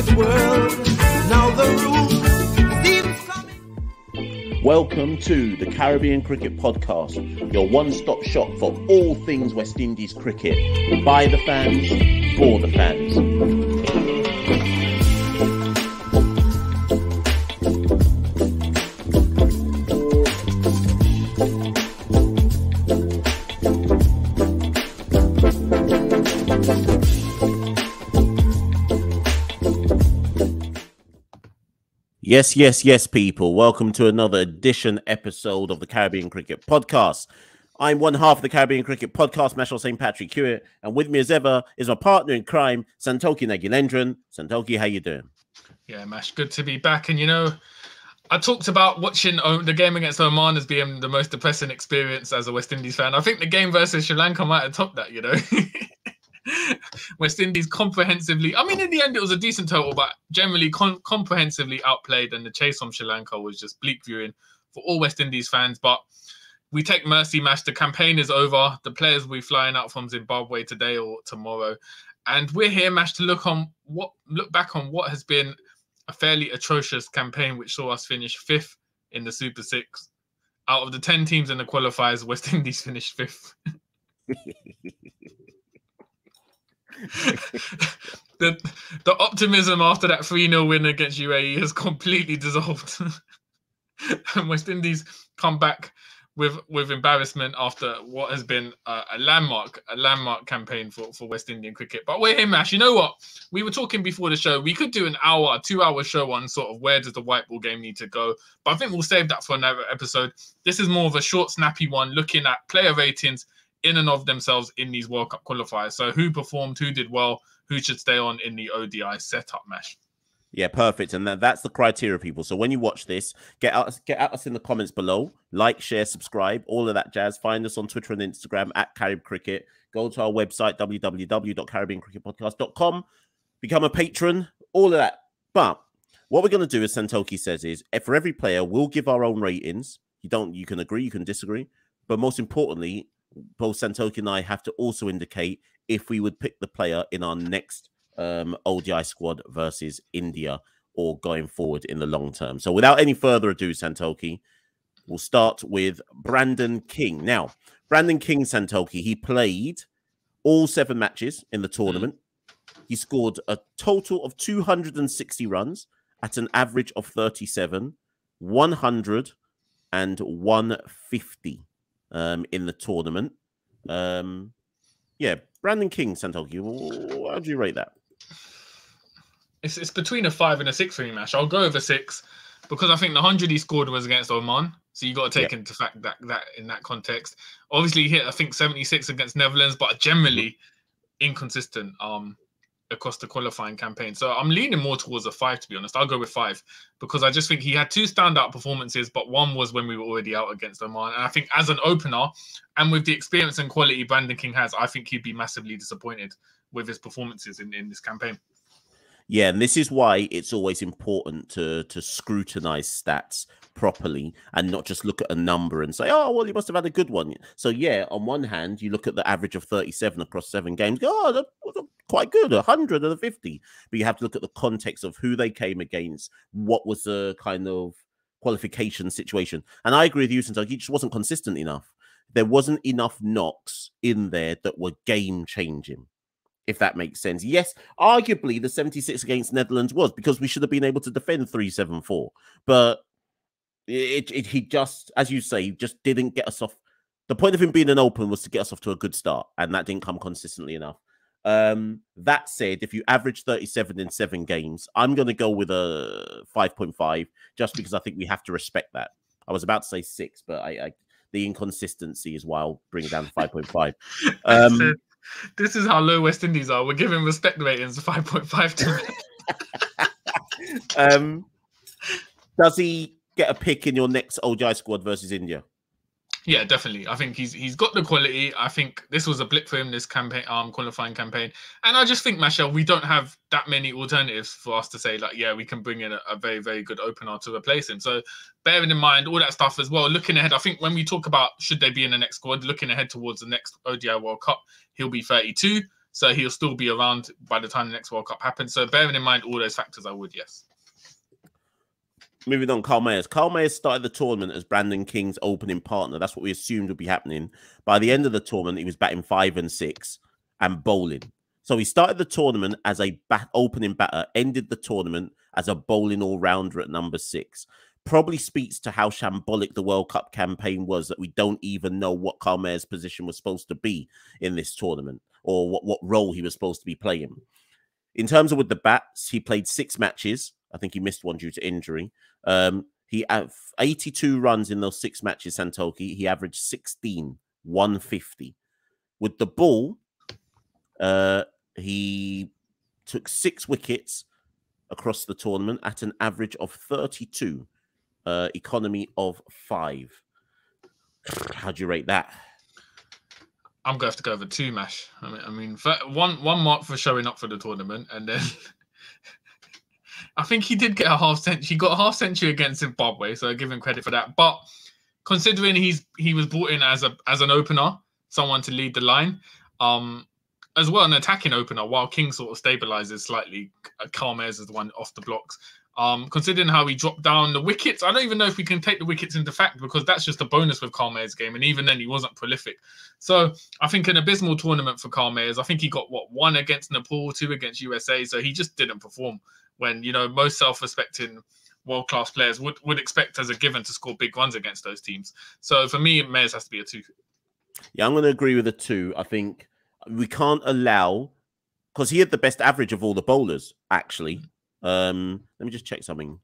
cricket world. Now the rules seem coming. Welcome to the Caribbean Cricket Podcast, your one-stop shop for all things West Indies cricket. By the fans, for the fans. Yes, people. Welcome to another episode of the Caribbean Cricket Podcast. I'm one half of the Caribbean Cricket Podcast, Machel and Santokie, and with me as ever is my partner in crime, Santokie Nagilendran. Santokie, how you doing? Yeah, Mash, good to be back. And, you know, I talked about watching the game against Oman as being the most depressing experience as a West Indies fan. I think the game versus Sri Lanka might have topped that, you know. West Indies comprehensively, I mean, in the end, it was a decent total, but generally comprehensively outplayed, and the chase from Sri Lanka was just bleak viewing for all West Indies fans. But we take mercy, Mash. The campaign is over. The players will be flying out from Zimbabwe today or tomorrow, and we're here, Mash, to look back on what has been a fairly atrocious campaign, which saw us finish 5th in the Super Six. Out of the 10 teams in the qualifiers, West Indies finished 5th. the optimism after that 3-0 win against UAE has completely dissolved. And West Indies come back with embarrassment after what has been a landmark campaign for West Indian cricket. But we're here, Mash. You know what? We were talking before the show. We could do a 2-hour show on sort of where does the white ball game need to go. But I think we'll save that for another episode. This is more of a short, snappy one, looking at player ratings in and of themselves in these World Cup qualifiers. So who performed, who did well, who should stay on in the ODI setup, Mash. Yeah, perfect. And that's the criteria, people. So when you watch this, get at us in the comments below. Like, share, subscribe, all of that jazz. Find us on Twitter and Instagram at Carib Cricket. Go to our website, www.caribbeancricketpodcast.com. Become a patron, all of that. But what we're going to do, as Santokie says, is for every player, we'll give our own ratings. You can agree, you can disagree. But most importantly, both Santokie and I have to also indicate if we would pick the player in our next ODI squad versus India or going forward in the long term. So without any further ado, Santokie, we'll start with Brandon King. Now, Brandon King, Santokie, he played all 7 matches in the tournament. He scored a total of 260 runs at an average of 37, 100 and 150 in the tournament. Yeah, Brandon King, Santokie, how do you rate that? It's between a 5 and a 6 for me, Mash. I'll go over 6 because I think the 100 he scored was against Oman. So you got to take into fact that in that context. Obviously, he hit, I think, 76 against Netherlands, but generally inconsistent across the qualifying campaign. So I'm leaning more towards a 5, to be honest. I'll go with 5 because I just think he had 2 standout performances, but one was when we were already out against Oman. And I think as an opener and with the experience and quality Brandon King has, I think he'd be massively disappointed with his performances in this campaign. Yeah, and this is why it's always important to scrutinize stats properly and not just look at a number and say, oh, well, he must have had a good one. So, yeah, on one hand, you look at the average of 37 across 7 games, go, oh, that's quite good, 100 and a 50. But you have to look at the context of who they came against, what was the kind of qualification situation. And I agree with you, since he just wasn't consistent enough. There wasn't enough knocks in there that were game-changing, if that makes sense. Yes, arguably the 76 against Netherlands was because we should have been able to defend 3-7-4. But he just, as you say, just didn't get us off. The point of him being an open was to get us off to a good start, and that didn't come consistently enough. That said, if you average 37 in 7 games, I'm going to go with a 5.5 just because I think we have to respect that. I was about to say 6, but the inconsistency is why I'll bring it down to 5.5. This is how low West Indies are. We're giving respect ratings of 5.5 to Does he get a pick in your next ODI squad versus India? Yeah, definitely. I think he's got the quality. I think this was a blip for him, this campaign, qualifying campaign. And I just think, Machel, we don't have that many alternatives for us to say, like, yeah, we can bring in a very, very good opener to replace him. So bearing in mind all that stuff as well, looking ahead, I think when we talk about should they be in the next squad, looking ahead towards the next ODI World Cup, he'll be 32. So he'll still be around by the time the next World Cup happens. So bearing in mind all those factors, I would, yes. Moving on, Carl Mayers. Carl Mayers started the tournament as Brandon King's opening partner. That's what we assumed would be happening. By the end of the tournament, he was batting 5 and 6 and bowling. So he started the tournament as a opening batter, ended the tournament as a bowling all-rounder at number 6. Probably speaks to how shambolic the World Cup campaign was, that we don't even know what Carl Mayers' position was supposed to be in this tournament, or what role he was supposed to be playing. In terms of with the bats, he played 6 matches. I think he missed one due to injury. He had 82 runs in those 6 matches, Santokie. He averaged 16, 150. With the ball, he took 6 wickets across the tournament at an average of 32, economy of 5. How do you rate that? I'm going to have to go over 2, Mash. I mean, one mark for showing up for the tournament, and then I think he did get a half century. He got a half century against Zimbabwe, so I give him credit for that. But considering he was brought in as an opener, someone to lead the line, as well an attacking opener, while King sort of stabilizes slightly. Carl Mayers is the one off the blocks. Considering how he dropped down the wickets, I don't even know if we can take the wickets into fact, because that's just a bonus with Carl Mayers' game, and even then he wasn't prolific. So I think an abysmal tournament for Carl Mayers. I think he got 1 against Nepal, 2 against USA, so he just didn't perform when, you know, most self-respecting world-class players would expect as a given to score big runs against those teams. So for me, Mayers has to be a 2. Yeah, I'm going to agree with a 2. I think we can't allow, because he had the best average of all the bowlers, actually. Let me just check something.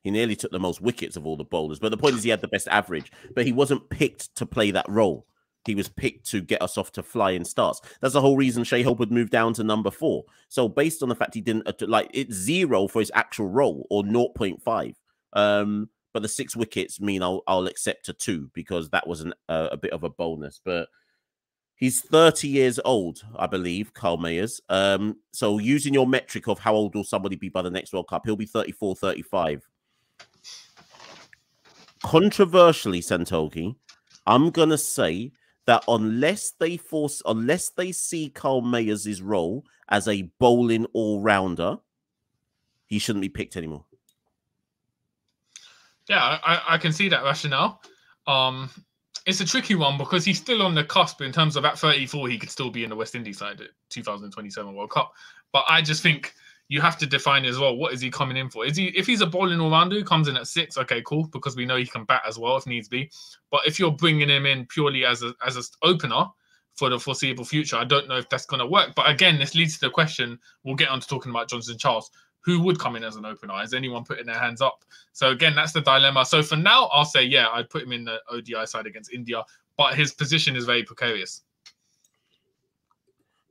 He nearly took the most wickets of all the bowlers, but the point is he had the best average, but he wasn't picked to play that role. He was picked to get us off to flying starts. That's the whole reason Shai Hope would move down to number 4. So based on the fact he didn't, like, it's 0 for his actual role, or 0.5. But the 6 wickets mean I'll accept a 2, because that was a bit of a bonus. But he's 30 years old, I believe, Carl Mayers. So using your metric of how old will somebody be by the next World Cup, he'll be 34, 35. Controversially, Santokie, I'm going to say that unless they see Carl Mayers' role as a bowling all-rounder, he shouldn't be picked anymore. Yeah, I can see that rationale. It's a tricky one because he's still on the cusp in terms of at 34, he could still be in the West Indies side at 2027 World Cup. But I just think you have to define as well, what is he coming in for? If he's a bowling all-rounder who comes in at 6, okay, cool, because we know he can bat as well if needs be. But if you're bringing him in purely as an opener for the foreseeable future, I don't know if that's going to work. But again, this leads to the question, we'll get on to talking about Johnson Charles. Who would come in as an opener? Has anyone putting their hands up? So again, that's the dilemma. So for now, I'll say, yeah, I'd put him in the ODI side against India, but his position is very precarious.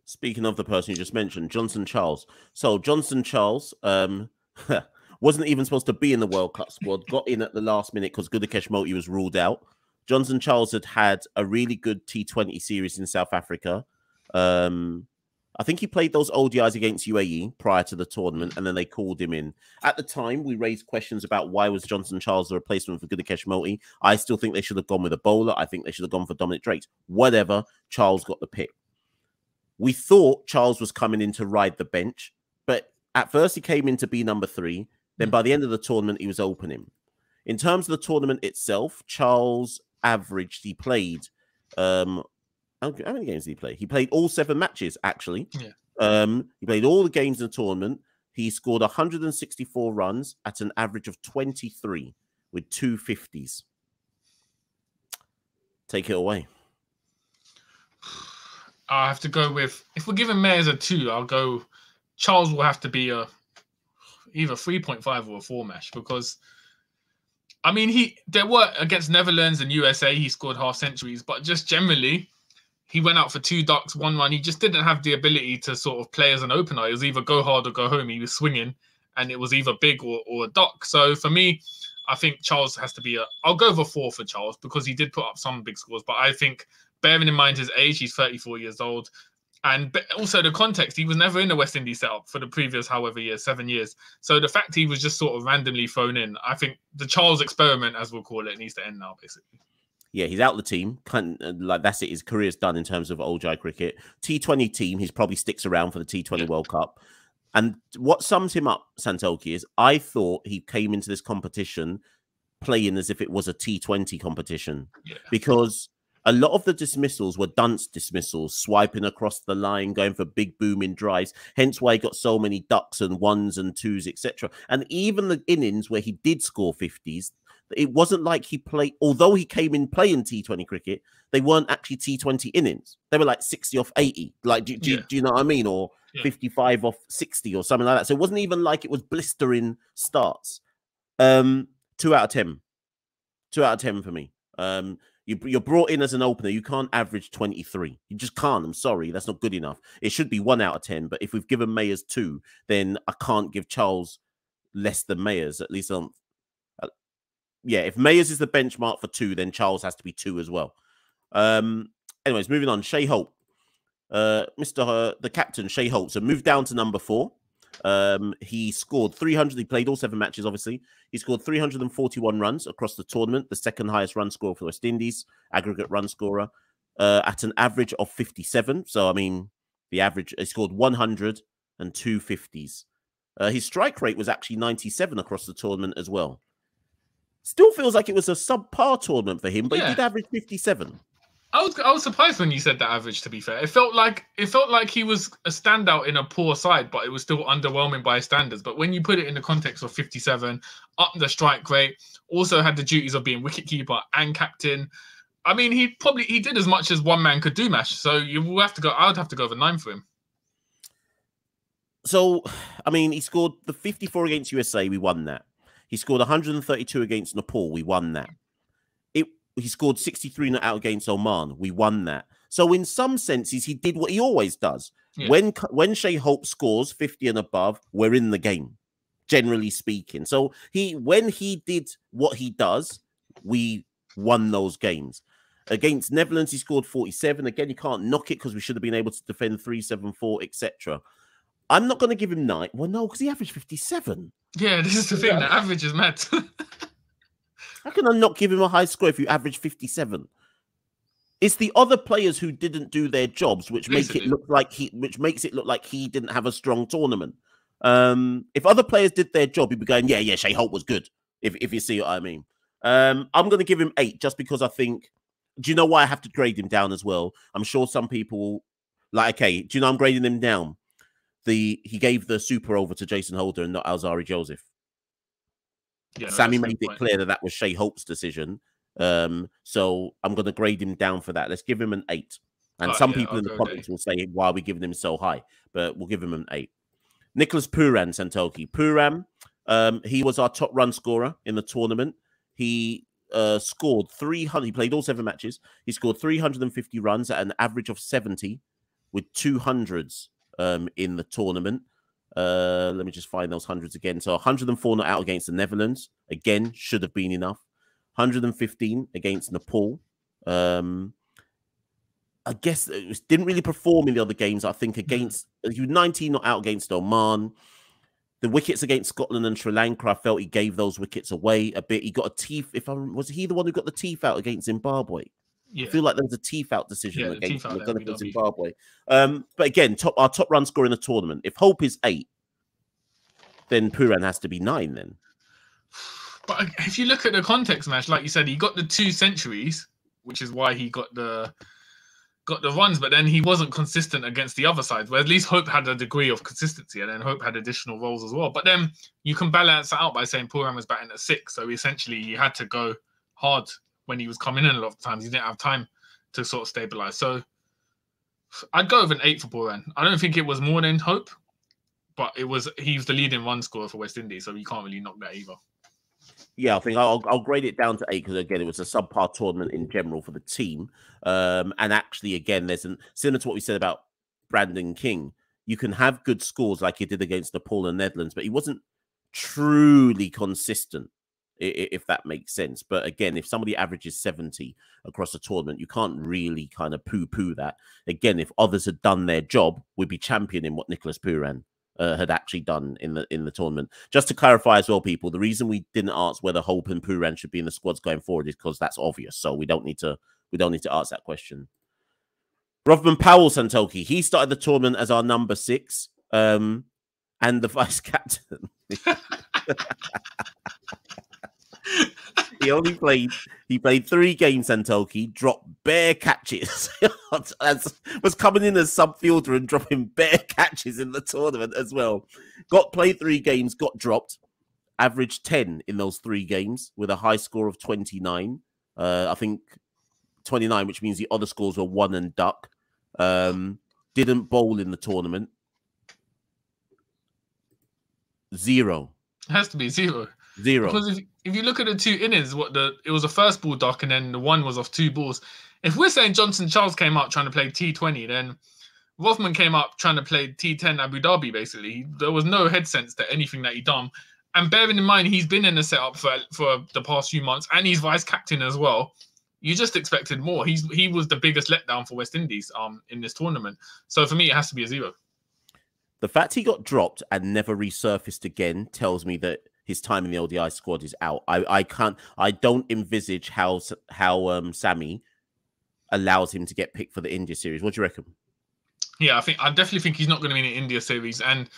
Speaking of the person you just mentioned, Johnson Charles. So Johnson Charles wasn't even supposed to be in the World Cup squad, got in at the last minute because Gudakesh Motie was ruled out. Johnson Charles had a really good T20 series in South Africa. I think he played those ODIs against UAE prior to the tournament, and then they called him in. At the time, we raised questions about why was Johnson Charles the replacement for Gudakesh Motie. I still think they should have gone with a bowler. I think they should have gone for Dominic Drake. Whatever, Charles got the pick. We thought Charles was coming in to ride the bench, but at first he came in to be number 3. Then by the end of the tournament, he was opening. In terms of the tournament itself, Charles averaged, he played... how many games did he play? He played all 7 matches, actually. Yeah. He played all the games in the tournament. He scored 164 runs at an average of 23 with 2 50s. Take it away. I have to go with, if we're giving Mayers a 2, I'll go, Charles will have to be either 3.5 or a 4 Mash, because I mean, there were against Netherlands and USA, he scored half centuries, but just generally, he went out for 2 ducks, 1 run. He just didn't have the ability to sort of play as an opener. It was either go hard or go home. He was swinging, and it was either big or a duck. So for me, I think Charles has to be I'll go for 4 for Charles, because he did put up some big scores. But I think, bearing in mind his age, he's 34 years old. And also the context, he was never in a West Indies setup for the previous 7 years. So the fact he was just sort of randomly thrown in, I think the Charles experiment, as we'll call it, needs to end now, basically. Yeah, he's out the team. Like that's it. His career's done in terms of ODI cricket. T20 team, he's probably sticks around for the T20 World Cup. And what sums him up, Santokie, is I thought he came into this competition playing as if it was a T20 competition, because a lot of the dismissals were dunce dismissals, swiping across the line, going for big booming drives. Hence why he got so many ducks and ones and twos, etc. And even the innings where he did score 50s, it wasn't like he played, although he came in playing T20 cricket, they weren't actually T20 innings. They were like 60 off 80. Like, do you know what I mean? Or 55 off 60 or something like that. So it wasn't even like it was blistering starts. 2 out of 10. 2 out of 10 for me. You're brought in as an opener. You can't average 23. You just can't. I'm sorry. That's not good enough. It should be 1 out of 10. But if we've given Mayers 2, then I can't give Charles less than Mayers. At least yeah, if Mayers is the benchmark for 2, then Charles has to be 2 as well. Anyways, moving on. Shai Hope. The captain, Shai Hope. So moved down to number 4. He scored 300. He played all 7 matches, obviously. He scored 341 runs across the tournament, the second highest run scorer for West Indies, aggregate run scorer, at an average of 57. So, I mean, the average, he scored 100 and 2 50s. His strike rate was actually 97 across the tournament as well. Still feels like it was a subpar tournament for him, but he did average 57. I was surprised when you said that average, to be fair. It felt like he was a standout in a poor side, but it was still underwhelming by standards. But when you put it in the context of 57, up the strike rate, also had the duties of being wicketkeeper and captain. I mean, he did as much as one man could do, Mash. So I would have to go over 9 for him. So, I mean, he scored the 54 against USA, we won that. He scored 132 against Nepal, we won that. He scored 63 not out against Oman. We won that. So in some senses, he did what he always does. Yeah. When Shai Hope scores 50 and above, we're in the game, generally speaking. So when he did what he does, we won those games. Against Netherlands, he scored 47. Again, you can't knock it because we should have been able to defend 374, etc. I'm not going to give him 9. Well, no, because he averaged 57. Yeah, this is the thing. The average is mad. How can I not give him a high score if you average 57? It's the other players who didn't do their jobs, which makes it look like he didn't have a strong tournament. If other players did their job, he'd be going, yeah, Shai Hope was good. If you see what I mean. I'm going to give him 8 just because I think. Do you know why I have to grade him down as well? I'm sure some people okay. Do you know I'm grading him down? He gave the super over to Jason Holder and not Alzari Joseph. Yeah, Sammy made it clear that was Shai Hope's decision. So I'm going to grade him down for that. Let's give him an 8. And some people in the comments will say, why are we giving him so high? But we'll give him an 8. Nicholas Pooran, Santokie. Pooran, he was our top run scorer in the tournament. He scored 300. He played all 7 matches. He scored 350 runs at an average of 70 with 200s in the tournament. Let me just find those hundreds again. So 104 not out against the Netherlands. Again, should have been enough. 115 against Nepal. I guess it didn't really perform in the other games. I think against 19 not out against Oman. The wickets against Scotland and Sri Lanka, I felt he gave those wickets away a bit. He got a teeth. Was he the one who got the teeth out against Zimbabwe? Yeah. I feel like there was a teeth out decision against Zimbabwe. But again, our top run scorer in the tournament. If Hope is 8, then Pooran has to be 9 then. But if you look at the context match, like you said, he got the 2 centuries, which is why he got the runs, but then he wasn't consistent against the other side, where at least Hope had a degree of consistency, and then Hope had additional roles as well. But then you can balance that out by saying Pooran was batting at 6, so essentially he had to go hard when he was coming in a lot of times. He didn't have time to sort of stabilize. So I'd go with an 8 for Pooran. I don't think it was more than Hope, but he was the leading run scorer for West Indies, so you can't really knock that either. Yeah, I think I'll grade it down to 8 because, again, it was a subpar tournament in general for the team. And actually, again, similar to what we said about Brandon King, you can have good scores like he did against Nepal and Netherlands, but he wasn't truly consistent, if that makes sense. But again, if somebody averages 70 across a tournament, you can't really kind of poo-poo that. Again, if others had done their job, we'd be championing what Nicholas Pooran had actually done in the tournament. Just to clarify as well, people, the reason we didn't ask whether Hope and Pooran should be in the squads going forward is because that's obvious. So we don't need to ask that question. Machel Santokie, he started the tournament as our number 6, and the vice captain. He played 3 games, Santokie, dropped bare catches. Was coming in as sub-fielder and dropping bare catches in the tournament as well. Played 3 games, got dropped, averaged 10 in those 3 games with a high score of 29. I think 29, which means the other scores were 1 and duck. Didn't bowl in the tournament. 0. It has to be 0. 0. Because if you look at the 2 innings, it was a first ball duck and then the one was off 2 balls. If we're saying Johnson Charles came out trying to play T20, then Rothman came up trying to play T10 Abu Dhabi, basically. There was no head sense to anything that he done. And bearing in mind, he's been in the setup for the past few months and he's vice captain as well. You just expected more. He was the biggest letdown for West Indies in this tournament. So for me, it has to be a 0. The fact he got dropped and never resurfaced again tells me that his time in the ODI squad is out. I don't envisage how Sammy allows him to get picked for the India series. What do you reckon? Yeah, I definitely think he's not going to be in the India series. And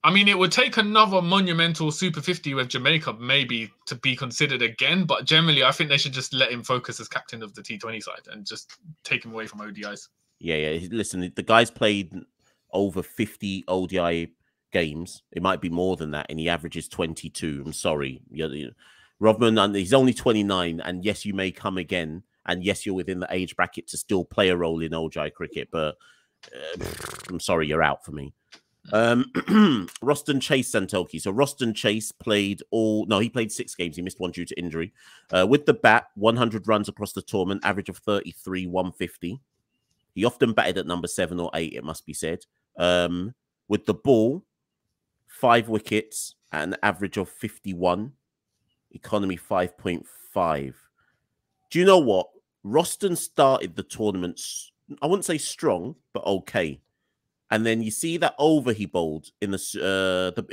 I mean, it would take another monumental Super 50 with Jamaica maybe to be considered again. But generally, I think they should just let him focus as captain of the T20 side and just take him away from ODIs. Yeah. Listen, the guy's played over 50 ODI games. It might be more than that, and he averages 22. I'm sorry. Rodman, he's only 29, and yes, you may come again, and yes, you're within the age bracket to still play a role in ODI cricket, but I'm sorry, you're out for me. Roston Chase, Santokie. So Roston Chase played he played 6 games. He missed 1 due to injury. With the bat, 100 runs across the tournament, average of 33, 150. He often batted at number 7 or 8, it must be said. With the ball, 5 wickets at an average of 51. Economy 5.5. Do you know what? Roston started the tournament, I wouldn't say strong, but okay. And then you see that over he bowled in the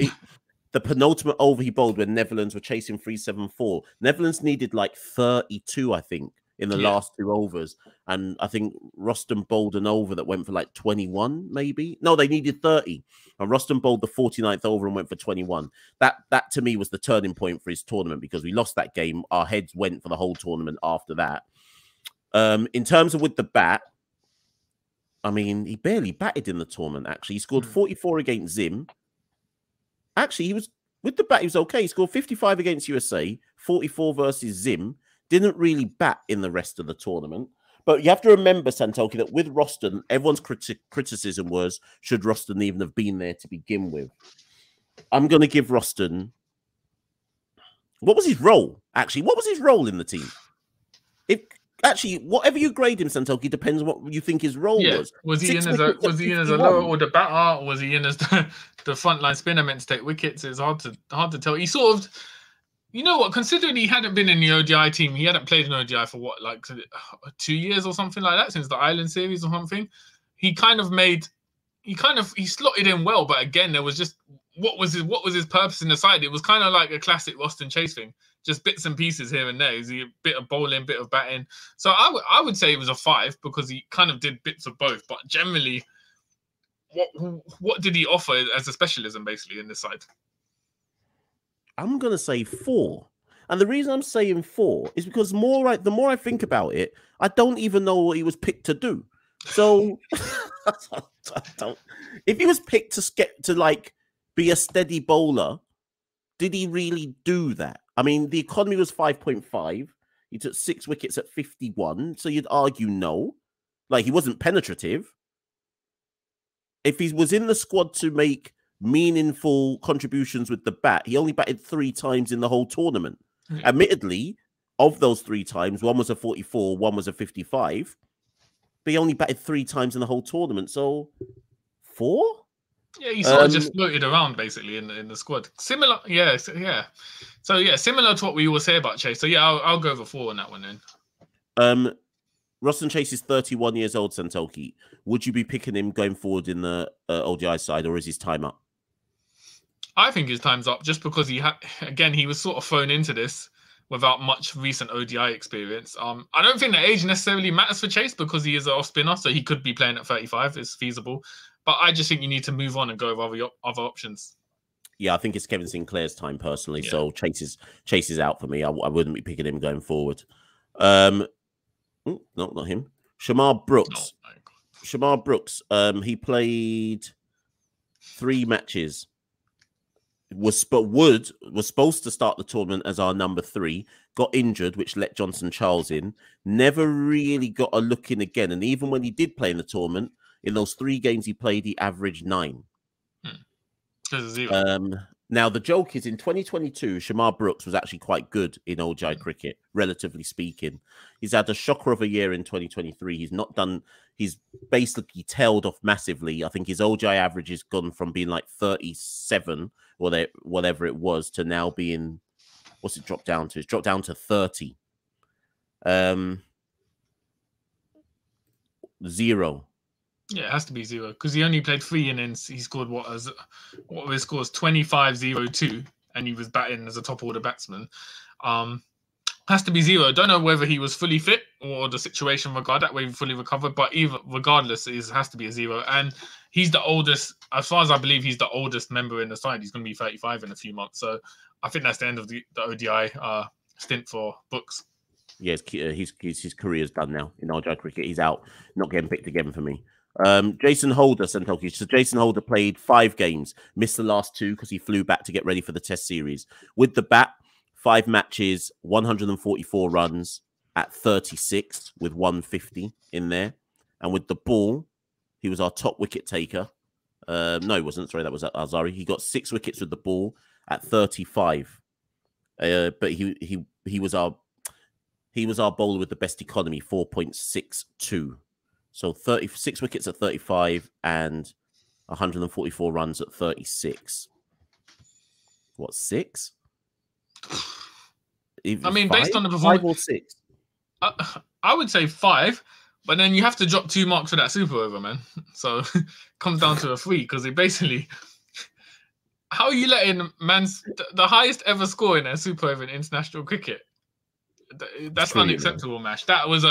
penultimate over he bowled when Netherlands were chasing 374. Netherlands needed like 32, I think, in the last 2 overs. And I think Roston bowled an over that went for like 21, maybe. No, they needed 30. And Roston bowled the 49th over and went for 21. That to me was the turning point for his tournament because we lost that game. Our heads went for the whole tournament after that. In terms of with the bat, I mean, he barely batted in the tournament, actually. He scored 44 against Zim. Actually, with the bat, he was okay. He scored 55 against USA, 44 versus Zim. Didn't really bat in the rest of the tournament. But you have to remember, Santokie, that with Roston, everyone's criticism was, should Roston even have been there to begin with? I'm going to give Roston... What was his role, actually? What was his role in the team? Actually, whatever you grade him, Santokie, depends on what you think his role was. Was he in as a lower order batter, or was he in as the frontline spinner meant to take wickets? It's hard to tell. He sort of... You know what? Considering he hadn't been in the ODI team, he hadn't played an ODI for what, like 2 years or something like that, since the Island series or something. He slotted in well, but again, there was just what was his purpose in the side? It was kind of like a classic Roston Chase thing, just bits and pieces here and there. Is he a bit of bowling, bit of batting? So I would say it was a 5 because he kind of did bits of both. But generally, what did he offer as a specialism basically in this side? I'm going to say 4. And the reason I'm saying 4 is because the more I think about it, I don't even know what he was picked to do. So if he was picked to like be a steady bowler, did he really do that? I mean, the economy was 5.5. He took 6 wickets at 51. So you'd argue no. Like, he wasn't penetrative. If he was in the squad to make meaningful contributions with the bat, he only batted 3 times in the whole tournament. Admittedly, of those 3 times, one was a 44, one was a 55, but he only batted 3 times in the whole tournament. So 4? Yeah, he sort of just floated around basically in the squad. Similar, yeah. So yeah, similar to what we always say about Chase. So yeah, I'll go for 4 on that one then. Roston Chase is 31 years old, Santokie. Would you be picking him going forward in the ODI side, or is his time up? I think his time's up just because he was sort of thrown into this without much recent ODI experience. I don't think the age necessarily matters for Chase because he is an off spinner, so he could be playing at 35. It's feasible, but I just think you need to move on and go with other options. Yeah, I think it's Kevin Sinclair's time personally. Yeah. So Chase is out for me. I wouldn't be picking him going forward. No, not him. Shamarh Brooks. Oh, Shamarh Brooks. He played 3 matches. Was supposed to start the tournament as our number 3. Got injured, which let Johnson Charles in. Never really got a look in again. And even when he did play in the tournament, in those 3 games he played, he averaged 9. Now, the joke is in 2022, Shamarh Brooks was actually quite good in ODI cricket, relatively speaking. He's had a shocker of a year in 2023. He's basically tailed off massively. I think his ODI average has gone from being like 37 or whatever it was to now being, what's it dropped down to? It's dropped down to 30. 0. Yeah, it has to be 0 because he only played 3 innings. He scored what were his scores? 25-0-2, and he was batting as a top order batsman. Has to be 0. Don't know whether he was fully fit or the situation regarding that way fully recovered, but regardless, it has to be a 0. And he's the oldest, as far as I believe, he's the oldest member in the side. He's going to be 35 in a few months. So I think that's the end of the ODI stint for Brooks. Yes, his career's done now in ODI cricket. He's out, not getting picked again for me. Jason Holder, Santokie. So Jason Holder played 5 games, missed the last 2 because he flew back to get ready for the Test series. With the bat, 5 matches, 144 runs at 36 with 150 in there. And with the ball, he was our top wicket taker. No, he wasn't. Sorry, that was Azari. He got 6 wickets with the ball at 35. But he was our bowler with the best economy, 4.62. So 36 wickets at 35 and 144 runs at 36. What, 6? I mean, 5? Based on the performance, 5 or 6? I would say 5, but then you have to drop 2 marks for that super over, man. So it comes down to a 3 because it basically. How are you letting the highest ever score in a super over in international cricket? That's unacceptable, Mash. That was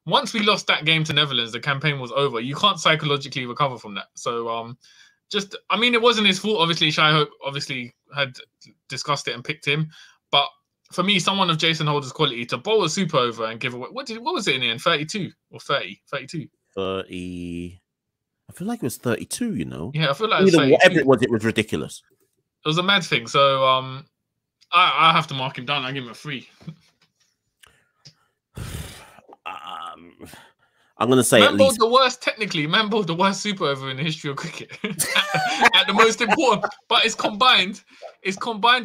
once we lost that game to Netherlands, the campaign was over. You can't psychologically recover from that. So, I mean, it wasn't his fault. Obviously, Shai Hope obviously had discussed it and picked him. But for me, someone of Jason Holder's quality to bowl a super over and give away, what was it in the end? 32 or 30? 32? 30. I feel like it was 32, you know? Yeah, I feel like it was 32. Whatever it was ridiculous. It was a mad thing. So, I have to mark him down. I give him a 3. I'm going to say at least... Man bowled the worst super over in the history of cricket. At the most important... But it's combined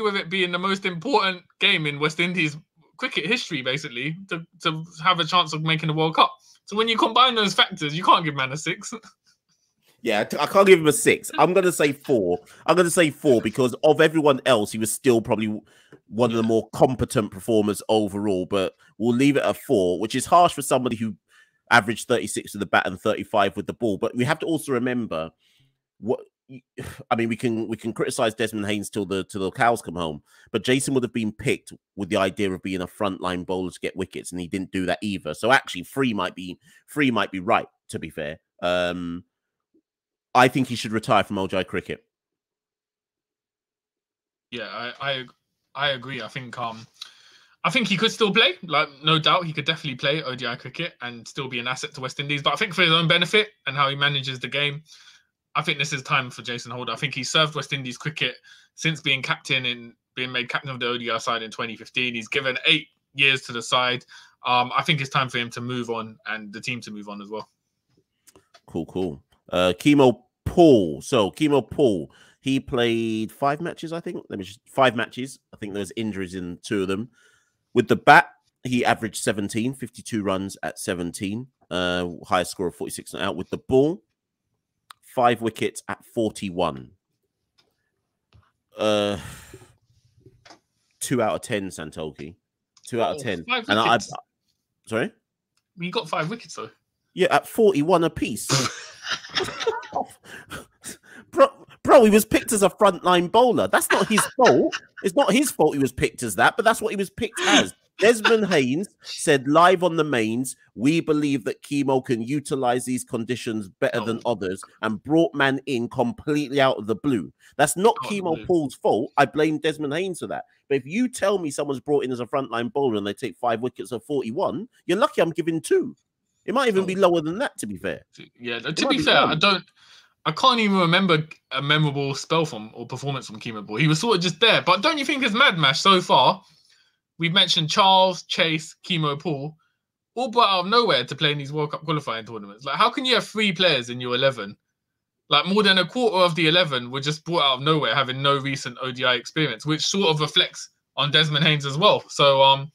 with it being the most important game in West Indies cricket history, basically, to have a chance of making the World Cup. So when you combine those factors, you can't give man a 6. Yeah, I can't give him a 6. I'm going to say 4. I'm going to say 4 because of everyone else, he was still probably one of the more competent performers overall, but we'll leave it at 4, which is harsh for somebody who averaged 36 with the bat and 35 with the ball. But we have to also remember we can criticize Desmond Haynes till the cows come home, but Jason would have been picked with the idea of being a frontline bowler to get wickets, and he didn't do that either. So actually, 3 might be right, to be fair. I think he should retire from ODI cricket. Yeah, I agree. I think he could still play. Like, no doubt, he could definitely play ODI cricket and still be an asset to West Indies. But I think for his own benefit and how he manages the game, I think this is time for Jason Holder. I think he served West Indies cricket since being captain and being made captain of the ODI side in 2015. He's given 8 years to the side. I think it's time for him to move on and the team to move on as well. Cool. Keemo Paul. So Keemo Paul, he played 5 matches, I think. 5 matches. I think there was injuries in 2 of them. With the bat, he averaged 17, 52 runs at 17. Highest score of 46 not out. With the ball, 5 wickets at 41. 2 out of 10, Santokie. 2 out of 10. And sorry? We got 5 wickets, though. Yeah, at 41 apiece. Bro Bro, he was picked as a frontline bowler. That's not his fault. It's not his fault he was picked as that, but that's what he was picked as. Desmond Haynes said live on the mains, we believe that Keemo can utilize these conditions better than others, and brought man in completely out of the blue. That's not Keemo Paul's fault. I blame Desmond Haynes for that. But if you tell me someone's brought in as a frontline bowler and they take 5 wickets at 41, you're lucky I'm giving 2. It might even be lower than that, to be fair. Yeah, to be fair, I can't even remember a memorable spell from or performance from Keemo Paul. He was sort of just there. But don't you think it's mad, Mash, so far? We've mentioned Charles, Chase, Keemo Paul, all brought out of nowhere to play in these World Cup qualifying tournaments. Like, how can you have 3 players in your 11? Like, more than a quarter of the 11 were just brought out of nowhere, having no recent ODI experience, which sort of reflects on Desmond Haynes as well. So,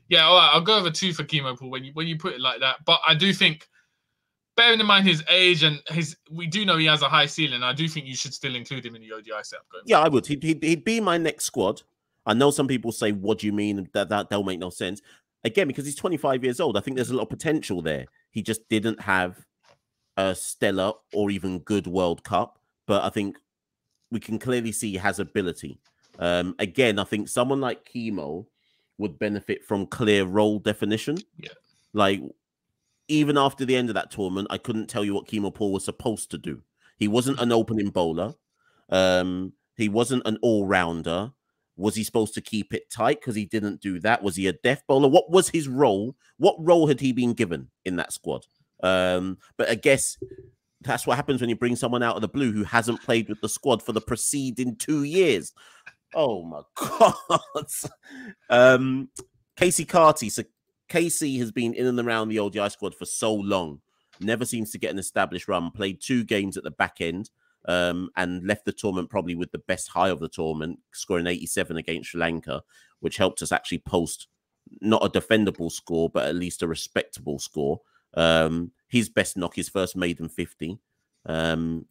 yeah, all right, I'll go over 2 for Keemo Paul when you put it like that. But I do think, bearing in mind his age and we do know he has a high ceiling. I do think you should still include him in the ODI setup. Yeah, I would. He'd be my next squad. I know some people say, "What do you mean?" That'll make no sense. Again, because he's 25 years old, I think there's a lot of potential there. He just didn't have a stellar or even good World Cup, but I think we can clearly see he has ability. Again, I think someone like Keemo would benefit from clear role definition. Yeah, like. Even after the end of that tournament, I couldn't tell you what Keemo Paul was supposed to do. He wasn't an opening bowler. He wasn't an all-rounder. Was he supposed to keep it tight because he didn't do that? Was he a death bowler? What was his role? What role had he been given in that squad? But I guess that's what happens when you bring someone out of the blue who hasn't played with the squad for the preceding 2 years. Oh, my God. Keacy Carty. So Keacy has been in and around the ODI squad for so long, never seems to get an established run, played 2 games at the back end, and left the tournament probably with the best high of the tournament, scoring 87 against Sri Lanka, which helped us actually post not a defendable score, but at least a respectable score. His best knock, his first maiden 50. Can't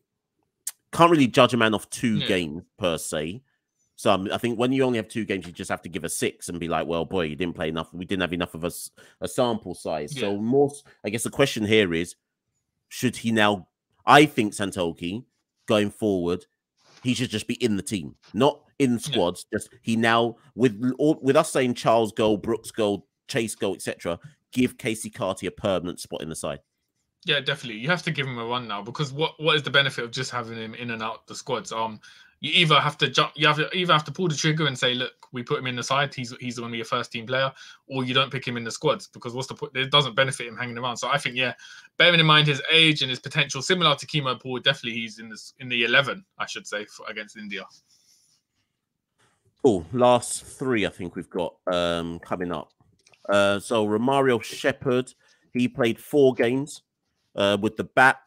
really judge a man off 2 games per se. So I think when you only have 2 games, you just have to give a 6 and be like, well, boy, you didn't play enough. We didn't have enough of a sample size. Yeah. So more, I guess the question here is, should he now, I think Santokie, going forward, he should just be in the team, not in squads. Just he now, with us saying Charles go, Brooks go, Chase go, etc., give Keacy Carty a permanent spot in the side. Yeah, definitely. You have to give him a run now, because what is the benefit of just having him in and out the squads? You either have to jump, you either have to pull the trigger and say, look, we put him in the side, he's going to be a first team player, or you don't pick him in the squads, because what's the point? It doesn't benefit him hanging around. So I think, yeah, bearing in mind his age and his potential, similar to Keemo Paul, definitely he's in the 11, I should say, against India. Cool. Last 3, I think we've got coming up. So Romario Shepherd, he played 4 games with the bat,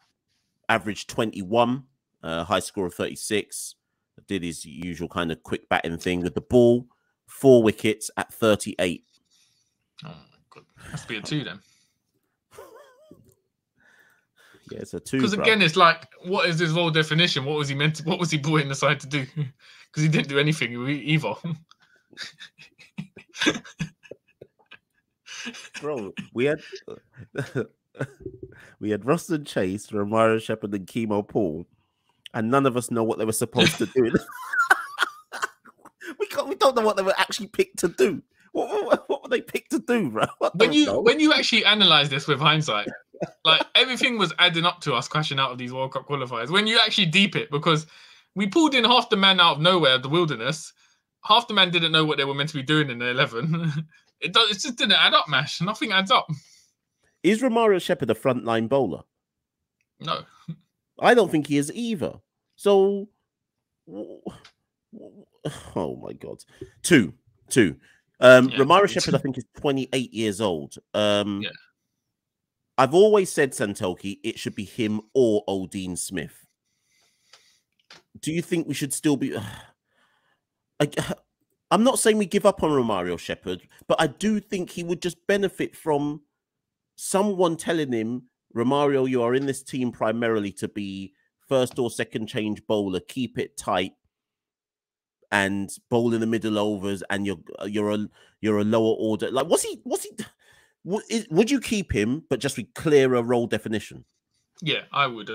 averaged 21, high score of 36. Did his usual kind of quick batting thing with the ball. 4 wickets at 38. Oh, good. Has to be a 2 then. Yeah, it's a 2. Because again, it's like, what is his role definition? What was he meant to? What was he brought in the side to do? Because he didn't do anything either. Bro, we had Roston Chase, Romario Shepherd, and Keemo Paul, and none of us know what they were supposed to do. We don't know what they were actually picked to do. What were they picked to do, bro? When you actually analyze this with hindsight, like everything was adding up to us crashing out of these World Cup qualifiers. When you actually deep it, because we pulled in half the man out of nowhere, the wilderness. Half the man didn't know what they were meant to be doing in the 11. It just didn't add up, Mash. Nothing adds up. Is Romario Shepherd a frontline bowler? No. I don't think he is either. So, oh my God. 2. Romario Shepherd, I think, is 28 years old. Yeah. I've always said, Santokie, it should be him or Odean Smith. Do you think we should still be... I'm not saying we give up on Romario Shepherd, but I do think he would just benefit from someone telling him, Romario, you are in this team primarily to be first or second change bowler, keep it tight, and bowl in the middle overs, and you're a lower order. Like, would you keep him, but just with clearer role definition? Yeah, I would.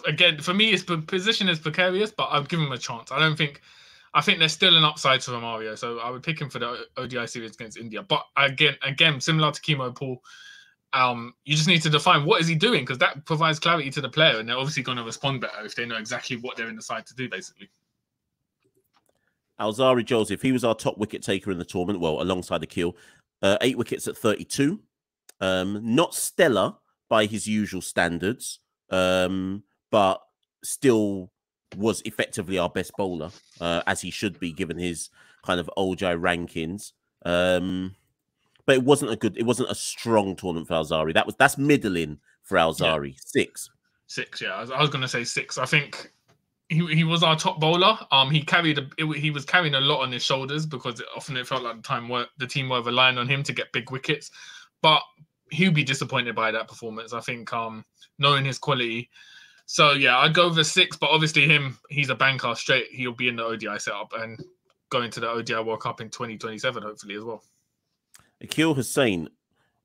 again, for me, his position is precarious, but I'll give him a chance. I think there's still an upside to Romario, so I would pick him for the ODI series against India. But again, similar to Keemo Paul, you just need to define what is he doing, because that provides clarity to the player, and they're obviously going to respond better if they know exactly what they're in the side to do, basically. Alzarri Joseph, he was our top wicket taker in the tournament, well, alongside Akeal. 8 wickets at 32. Not stellar by his usual standards, but still was effectively our best bowler, as he should be given his kind of ODI rankings. But it wasn't a strong tournament for Alzarri. That's middling for Alzarri. Yeah. 6. 6, yeah. I was going to say 6. I think he was our top bowler. He was carrying a lot on his shoulders, because often it felt like the team were relying on him to get big wickets. But he'll be disappointed by that performance, I think, knowing his quality. So yeah, I'd go with 6. But obviously he's a banker straight. He'll be in the ODI setup and going to the ODI World Cup in 2027, hopefully, as well. Akeal Hosein,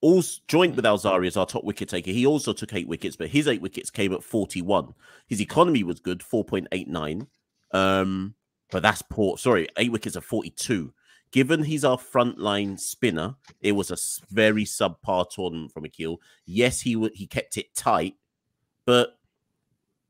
also joined with Alzarri as our top wicket taker. He also took 8 wickets, but his 8 wickets came at 41. His economy was good, 4.89. But that's poor. Sorry, 8 wickets at 42. Given he's our frontline spinner, it was a very subpar tournament from Akeal. Yes, he kept it tight, but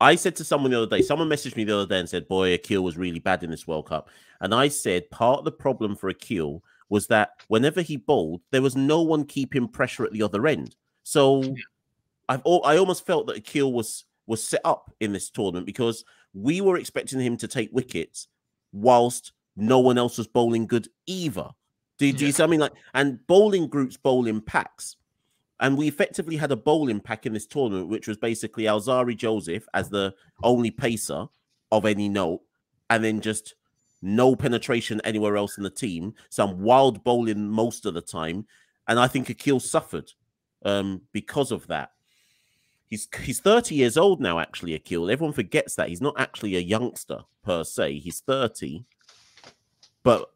I said to someone the other day, someone messaged me the other day and said, boy, Akeal was really bad in this World Cup. And I said part of the problem for Akeal was that whenever he bowled, there was no one keeping pressure at the other end. So I almost felt that Akeal was set up in this tournament, because we were expecting him to take wickets whilst no one else was bowling good either. Do you see what I mean? And bowling groups bowl in packs. And we effectively had a bowling pack in this tournament, which was basically Alzarri Joseph as the only pacer of any note, and then just no penetration anywhere else in the team, some wild bowling most of the time. And I think Akeal suffered because of that. He's 30 years old now, actually, Akeal. Everyone forgets that. He's not actually a youngster per se. He's 30. But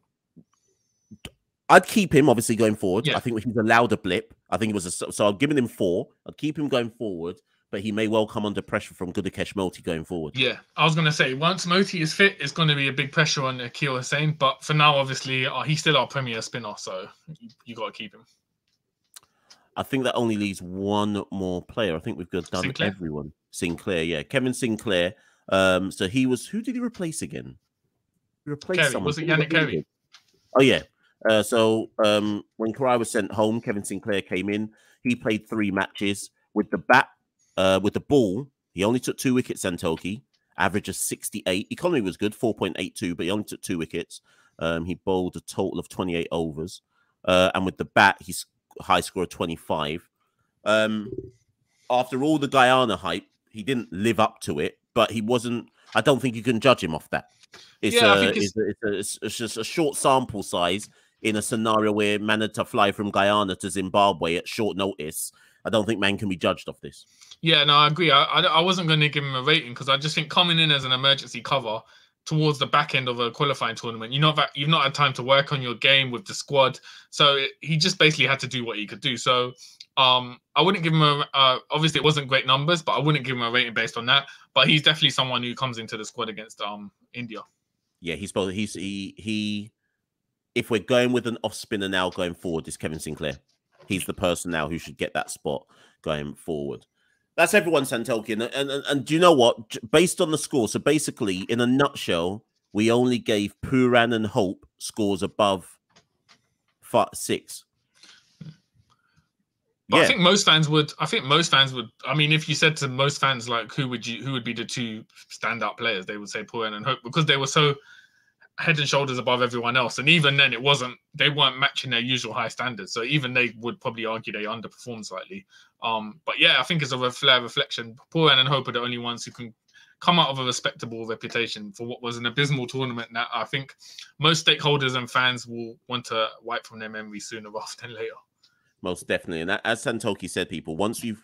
I'd keep him, obviously, going forward. Yeah. I think he's allowed a blip. I think it was so I've given him 4. I'd keep him going forward, but he may well come under pressure from Gudakesh Moti going forward. Yeah, I was going to say, once Moti is fit, it's going to be a big pressure on Akeal Hosein. But for now, obviously, he's still our premier spinner, so you got to keep him. I think that only leaves one more player. I think we've done Sinclair? Everyone. Sinclair, yeah. Kevin Sinclair. So he was... Who did he replace again? He replaced someone. Was it Yannick Carey? Oh, yeah. So when Karai was sent home, Kevin Sinclair came in. He played 3 matches with the bat, with the ball. He only took 2 wickets, Santokie, average of 68. Economy was good, 4.82, but he only took 2 wickets. He bowled a total of 28 overs. And with the bat, he's high score of 25. After all the Guyana hype, he didn't live up to it, but he wasn't... I don't think you can judge him off that. It's just a short sample size in a scenario where man had to fly from Guyana to Zimbabwe at short notice. I don't think man can be judged off this. Yeah, no, I agree. I wasn't going to give him a rating, because I just think coming in as an emergency cover towards the back end of a qualifying tournament, you've not had time to work on your game with the squad. So he just basically had to do what he could do. So I wouldn't give him obviously it wasn't great numbers, but I wouldn't give him a rating based on that. But he's definitely someone who comes into the squad against India. Yeah, he if we're going with an off spinner now going forward, it's Kevin Sinclair. He's the person now who should get that spot going forward. That's everyone, Santokie. And do you know what? Based on the score, so basically, in a nutshell, we only gave Pooran and Hope scores above 6. But yeah. I think most fans would. I mean, if you said to most fans, like, who would be the 2 standout players, they would say Pooran and Hope, because they were so head and shoulders above everyone else. And even then, they weren't matching their usual high standards. So even they would probably argue they underperformed slightly. But yeah, I think it's a reflection. Pooran and Hope are the only ones who can come out of a respectable reputation for what was an abysmal tournament that I think most stakeholders and fans will want to wipe from their memory sooner rather than later. Most definitely. And as Santokie said, people, once you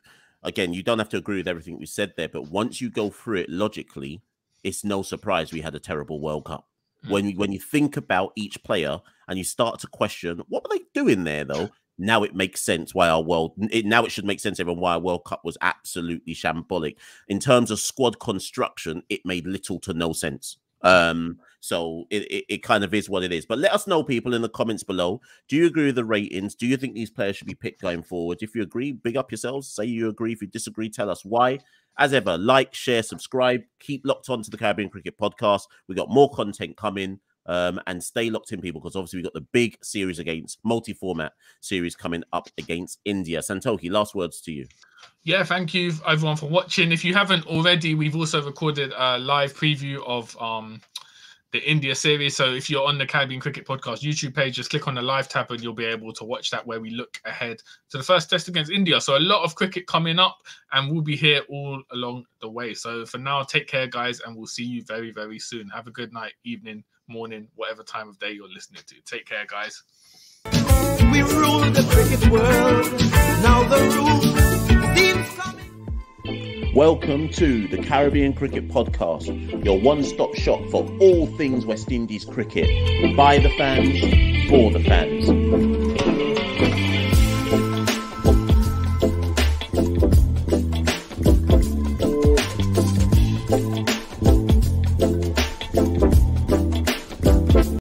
don't have to agree with everything we said there, but once you go through it logically, it's no surprise we had a terrible World Cup. When you think about each player and you start to question, what were they doing there, though? Now it makes sense why it should make sense everyone why our World Cup was absolutely shambolic. In terms of squad construction, it made little to no sense. So it kind of is what it is. But let us know, people, in the comments below. Do you agree with the ratings? Do you think these players should be picked going forward? If you agree, big up yourselves. Say you agree. If you disagree, tell us why. As ever, like, share, subscribe. Keep locked on to the Caribbean Cricket Podcast. We got more content coming. And stay locked in, people, because obviously we've got the big series multi-format series coming up against India. Santokie, last words to you. Yeah, thank you everyone for watching. If you haven't already, we've also recorded a live preview of the India series. So if you're on the Caribbean Cricket Podcast YouTube page, just click on the live tab and you'll be able to watch that, where we look ahead to the first test against India. So a lot of cricket coming up, and we'll be here all along the way. So for now, take care, guys, and we'll see you very, very soon. Have a good night, evening, morning, whatever time of day you're listening to. Take care, guys. We rule the cricket world. Now the rule seems coming. Welcome to the Caribbean Cricket Podcast, your one-stop shop for all things West Indies cricket. By the fans, for the fans.